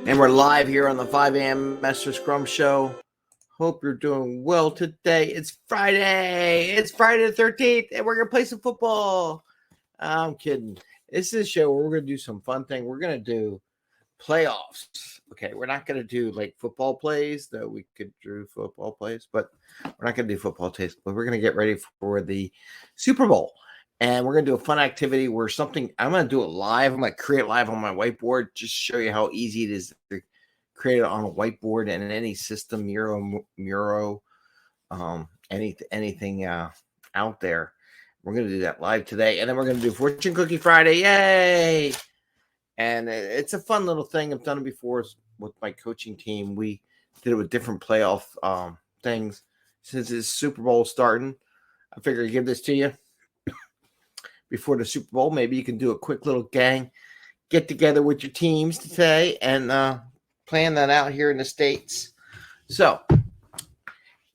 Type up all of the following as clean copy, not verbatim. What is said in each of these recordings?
And we're live here on the 5 a.m. Mester Scrum Show. Hope you're doing well today. It's Friday. It's Friday the 13th, and we're going to play some football. I'm kidding. This is a show where we're going to do some fun thing. We're going to do playoffs. Okay, we're not going to do like football plays, though we could do football plays, but we're not going to do football plays. But we're going to get ready for the Super Bowl. And we're going to do a fun activity where I'm going to do it live. I'm going to create it live on my whiteboard, just show you how easy it is to create it on a whiteboard and in any system, Miro, anything out there. We're going to do that live today. And then we're going to do Fortune Cookie Friday. Yay! And it's a fun little thing. I've done it before with my coaching team. We did it with different playoff things. Since it's Super Bowl starting, I figured I'd give this to you before the Super Bowl. Maybe you can do a quick little gang get together with your teams today and plan that out here in the States. So,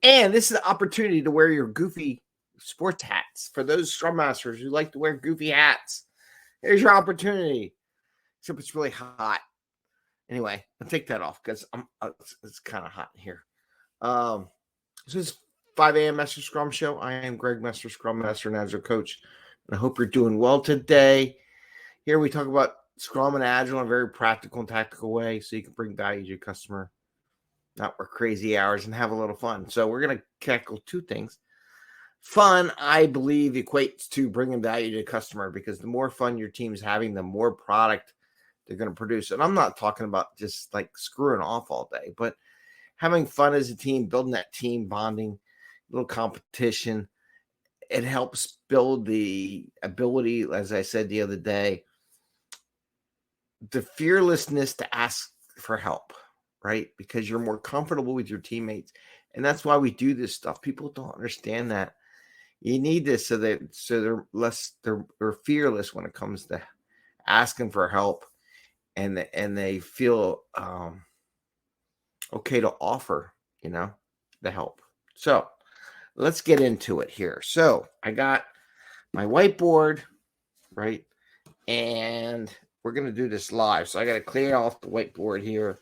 and this is an opportunity to wear your goofy sports hats. For those Scrum Masters who like to wear goofy hats, here's your opportunity. Except it's really hot. Anyway, I'll take that off because it's kind of hot in here. This is 5 a.m. Mester Scrum Show. I am Greg Mester, Scrum Master and Agile Coach. And I hope you're doing well today. Here we talk about Scrum and Agile in a very practical and tactical way so you can bring value to your customer, not work crazy hours, and have a little fun. So we're going to tackle two things. Fun, I believe, equates to bringing value to the customer because the more fun your team's having, the more product they're going to produce. And I'm not talking about just like screwing off all day, but having fun as a team, building that team bonding, little competition. It helps build the ability, as I said the other day, the fearlessness to ask for help, right? Because you're more comfortable with your teammates. And that's why we do this stuff. People don't understand that. You need this so they're fearless when it comes to asking for help, and they feel okay to offer, the help. So let's get into it here. So I got my whiteboard, right? And we're going to do this live. So I got to clear off the whiteboard here,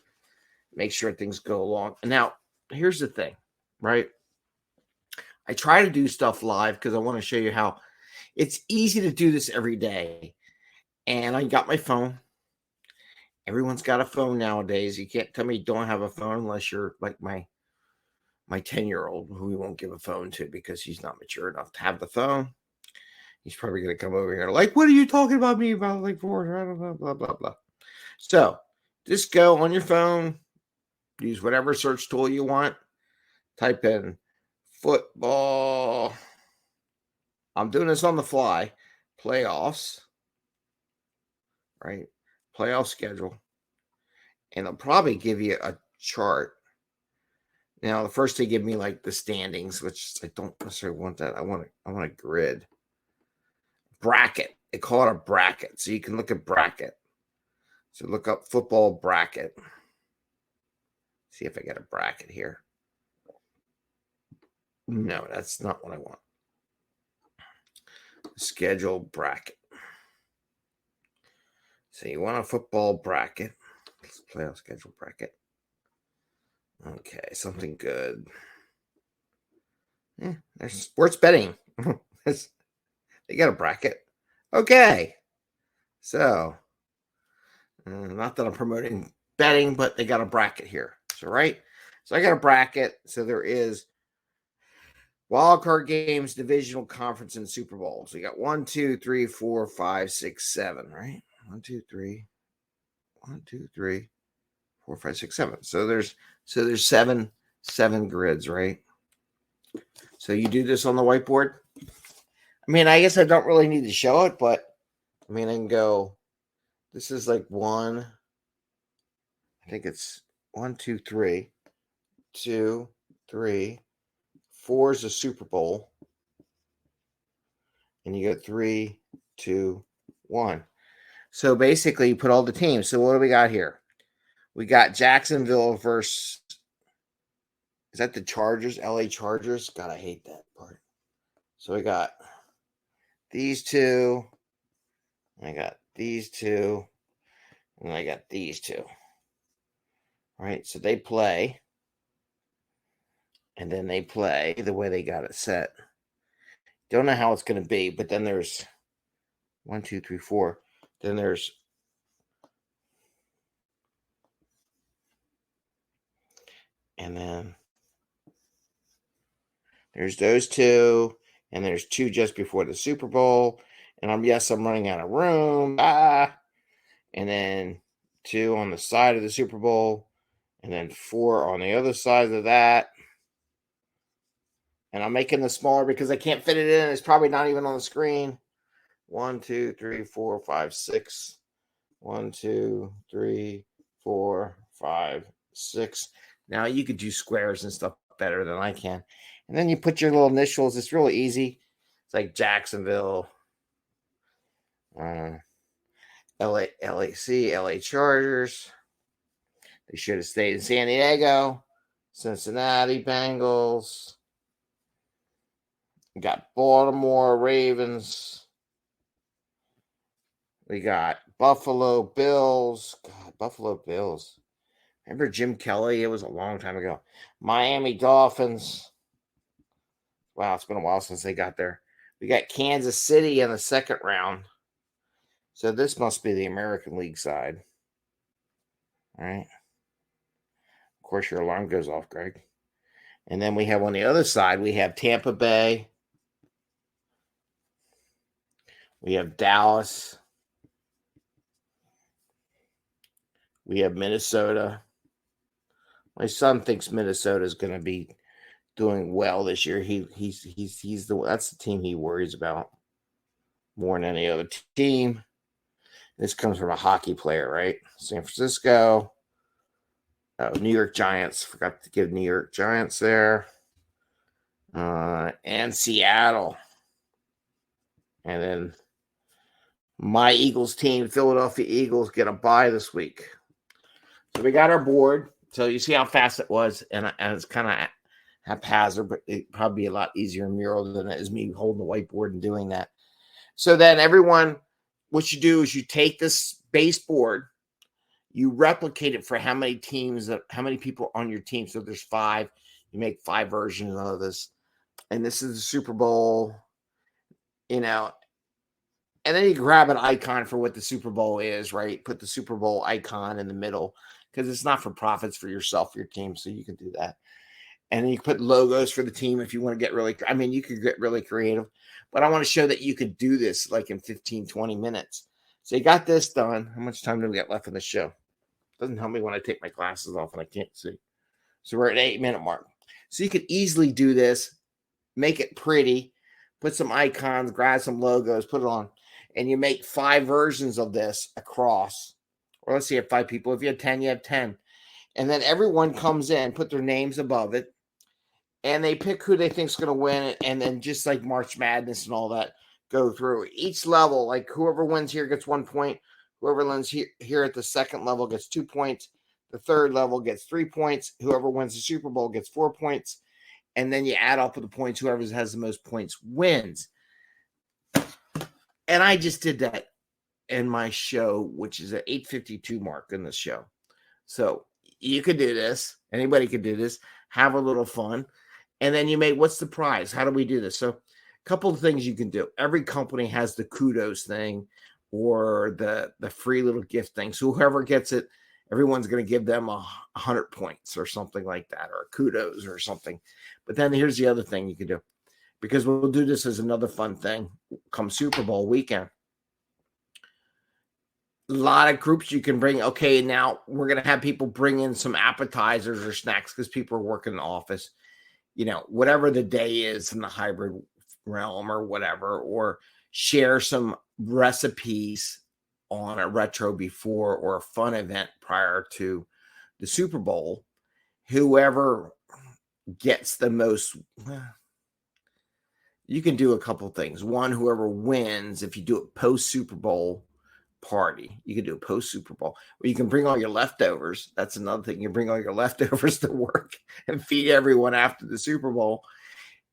make sure things go along. And now here's the thing, right? I try to do stuff live because I want to show you how it's easy to do this every day. And I got my phone. Everyone's got a phone nowadays. You can't tell me you don't have a phone unless you're like my 10-year-old who we won't give a phone to because he's not mature enough to have the phone. He's probably going to come over here like, what are you talking about me about? Like, blah, blah, blah, blah, blah. So just go on your phone, use whatever search tool you want, type in football. I'm doing this on the fly. Playoffs, right? Playoff schedule. And they'll probably give you a chart. Now, the first they give me like the standings, which I don't necessarily want that. I want a grid. Bracket. They call it a bracket. So you can look at bracket. So look up football bracket. See if I get a bracket here. No, that's not what I want. Schedule bracket. So you want a football bracket. Let's playoff schedule bracket. Okay, something good. There's sports betting. They got a bracket. Okay. So, not that I'm promoting betting, but they got a bracket here. So, right? So I got a bracket. So there is wildcard games, divisional conference, and Super Bowl. So you got 1, 2, 3, 4, 5, 6, 7, right? 1, 2, 3. 1, 2, 3, 4, 5, 6, 7. So there's seven grids, right? So you do this on the whiteboard. I mean, I guess I don't really need to show it, but I mean, I can go, this is like 1, I think it's 1, 2, 3, 2, 3, 4 is a Super Bowl. And you go 3, 2, 1. So basically you put all the teams. So what do we got here? We got Jacksonville versus, is that the Chargers? LA Chargers? God, I hate that part. So we got these two. I got these two. And I got these two. right? So they play, and then they play the way they got it set. Don't know how it's going to be, but then there's 1, 2, 3, 4. Then there's and then there's those two, and there's 2 just before the Super Bowl. And I'm running out of room. And then 2 on the side of the Super Bowl, and then 4 on the other side of that. And I'm making this smaller because I can't fit it in. It's probably not even on the screen. 1, 2, 3, 4, 5, 6. 1, 2, 3, 4, 5, 6. Now you could do squares and stuff better than I can. And then you put your little initials. It's really easy. It's like Jacksonville, LA Chargers. They should have stayed in San Diego. Cincinnati Bengals. We got Baltimore Ravens. We got Buffalo Bills. God, Buffalo Bills. Remember Jim Kelly? It was a long time ago. Miami Dolphins. Wow, it's been a while since they got there. We got Kansas City in the second round. So this must be the American League side. All right. Of course, your alarm goes off, Greg. And then we have on the other side, we have Tampa Bay. We have Dallas. We have Minnesota. My son thinks Minnesota is going to be doing well this year. That's the team he worries about more than any other team. This comes from a hockey player, right? San Francisco. New York Giants. Forgot to give New York Giants there. And Seattle. And then my Eagles team, Philadelphia Eagles, get a bye this week. So we got our board. So you see how fast it was. And it's kind of haphazard, but it'd probably be a lot easier in Mural than it is me holding the whiteboard and doing that. So then everyone, what you do is you take this baseboard, you replicate it for how many teams, how many people on your team. So there's 5. You make 5 versions of this. And this is the Super Bowl, and then you grab an icon for what the Super Bowl is, right? Put the Super Bowl icon in the middle because it's not for profits for yourself, your team. So you can do that. And then you put logos for the team if you want to get you could get really creative. But I want to show that you could do this like in 15, 20 minutes. So you got this done. How much time do we got left in the show? Doesn't help me when I take my glasses off and I can't see. So we're at 8-minute mark. So you could easily do this, make it pretty, put some icons, grab some logos, put it on, and you make 5 versions of this across. Or let's say you have 5 people. If you have 10, you have 10. And then everyone comes in, put their names above it, and they pick who they think is going to win it. And then just like March Madness and all that, go through each level. Like whoever wins here gets 1 point. Whoever wins here at the second level gets 2 points. The third level gets 3 points. Whoever wins the Super Bowl gets 4 points. And then you add up with the points. Whoever has the most points wins. And I just did that in my show, which is at 8:52 mark in the show. So you could do this. Anybody could do this. Have a little fun. And then you make, what's the prize? How do we do this? So a couple of things you can do. Every company has the kudos thing or the free little gift thing. So whoever gets it, everyone's going to give them 100 points or something like that, or kudos or something. But then here's the other thing you can do, because we'll do this as another fun thing come Super Bowl weekend. A lot of groups you can bring. Okay, now we're going to have people bring in some appetizers or snacks because people are working in the office. Whatever the day is in the hybrid realm or whatever, or share some recipes on a retro before or a fun event prior to the Super Bowl. Whoever gets the most, you can do a couple things. One, whoever wins, if you do it post Super Bowl party, you can do a post Super Bowl, or you can bring all your leftovers. That's another thing. You bring all your leftovers to work and feed everyone after the Super Bowl.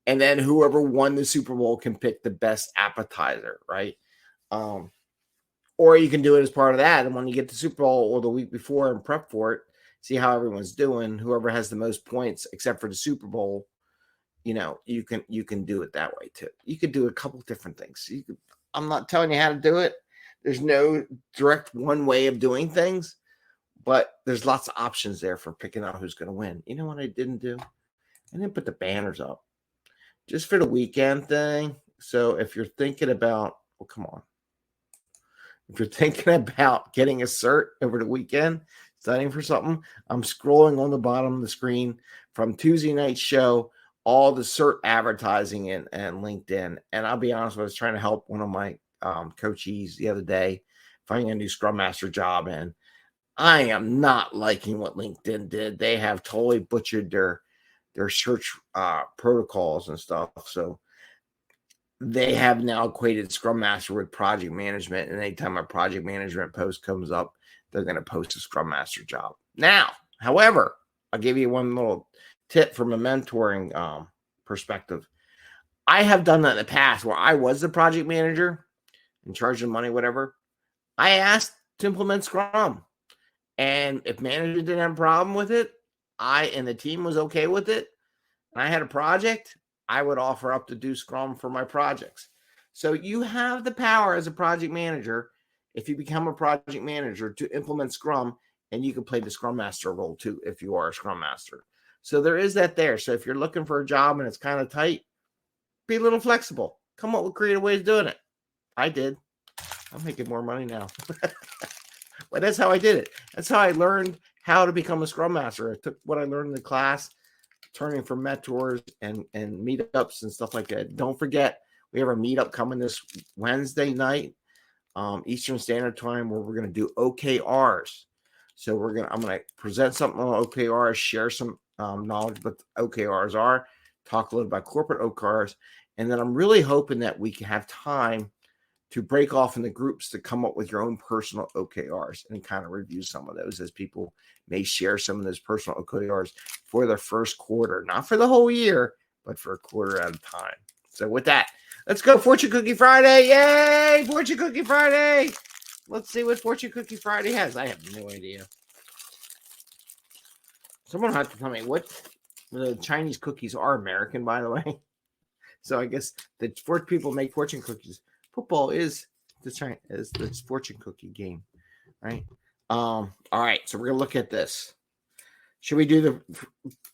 And then whoever won the Super Bowl can pick the best appetizer, right? Or you can do it as part of that. And when you get the Super Bowl or the week before and prep for it, see how everyone's doing. Whoever has the most points, except for the Superbowl, you can do it that way too. You could do a couple different things. I'm not telling you how to do it. There's no direct one way of doing things, but there's lots of options there for picking out who's going to win. You know what I didn't do? I didn't put the banners up just for the weekend thing. So if you're thinking about, well, come on. If you're thinking about getting a cert over the weekend, studying for something, I'm scrolling on the bottom of the screen from Tuesday night's show, all the cert advertising and LinkedIn. And I'll be honest, I was trying to help one of my coachees the other day finding a new Scrum Master job, and I am not liking what LinkedIn did. They have totally butchered their search protocols and stuff. So they have now equated Scrum Master with project management. And anytime a project management post comes up, they're going to post a Scrum Master job. Now, however, I'll give you one little tip from a mentoring perspective. I have done that in the past where I was the project manager in charge of money, whatever. I asked to implement Scrum. And if manager didn't have a problem with it, and the team was okay with it, and I had a project, I would offer up to do Scrum for my projects. So you have the power as a project manager, if you become a project manager, to implement Scrum, and you can play the Scrum Master role too if you are a Scrum Master. So there is that there. So if you're looking for a job and it's kind of tight, be a little flexible. Come up with creative ways of doing it. I did. I'm making more money now. But that's how I did it. That's how I learned how to become a Scrum Master. I took what I learned in the class, turning from mentors and meetups and stuff like that. Don't forget, we have a meetup coming this Wednesday night, Eastern Standard Time, where we're going to do OKRs. So I'm going to present something on OKRs, share some knowledge what OKRs are, talk a little about corporate OKRs, and then I'm really hoping that we can have time to break off in the groups to come up with your own personal OKRs and kind of review some of those, as people may share some of those personal OKRs for their first quarter, not for the whole year, but for a quarter at a time. So with that, let's go Fortune Cookie Friday. Yay! Fortune Cookie Friday. Let's see what Fortune Cookie Friday has. I have no idea. Someone will have to tell me what the Chinese cookies are. American, by the way. So I guess the people make fortune cookies. Football is the fortune cookie game, right? All right, so we're gonna look at this. Should we do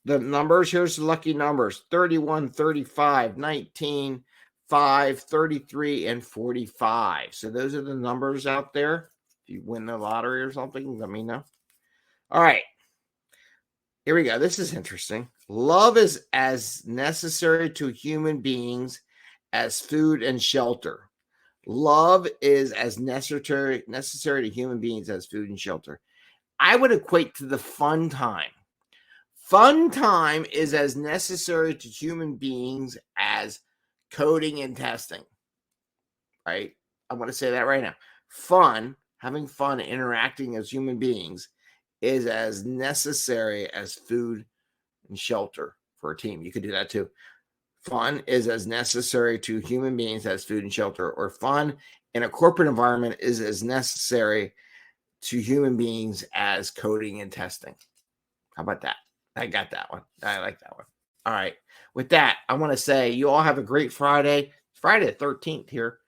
the numbers? Here's the lucky numbers: 31, 35, 19, 5, 33, and 45. So those are the numbers out there. If you win the lottery or something, let me know. All right, here we go. This is interesting. Love is as necessary to human beings as food and shelter. Love is as necessary to human beings as food and shelter. I would equate to the fun time. Fun time is as necessary to human beings as coding and testing, right? I'm going to say that right now. Fun, having fun, interacting as human beings is as necessary as food and shelter for a team. You could do that too. Fun is as necessary to human beings as food and shelter, or fun in a corporate environment is as necessary to human beings as coding and testing. How about that? I got that one. I like that one. All right. With that, I want to say you all have a great Friday. It's Friday the 13th here,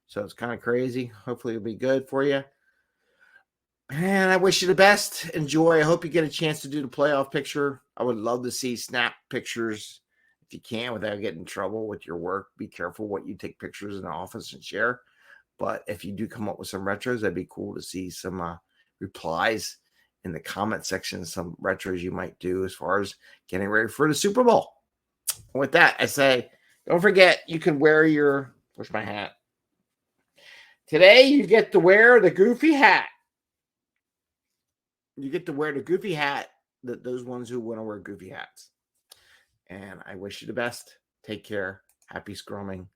so it's kind of crazy. Hopefully it'll be good for you. And I wish you the best. Enjoy. I hope you get a chance to do the playoff picture. I would love to see snap pictures if you can without getting in trouble with your work. Be careful what you take pictures in the office and share. But if you do come up with some retros, that'd be cool to see some replies in the comment section, some retros you might do as far as getting ready for the Super Bowl. And with that, I say, don't forget, you can wear where's my hat? Today, you get to wear the goofy hat. You get to wear the goofy hat, those ones who want to wear goofy hats. And I wish you the best. Take care. Happy scrumming.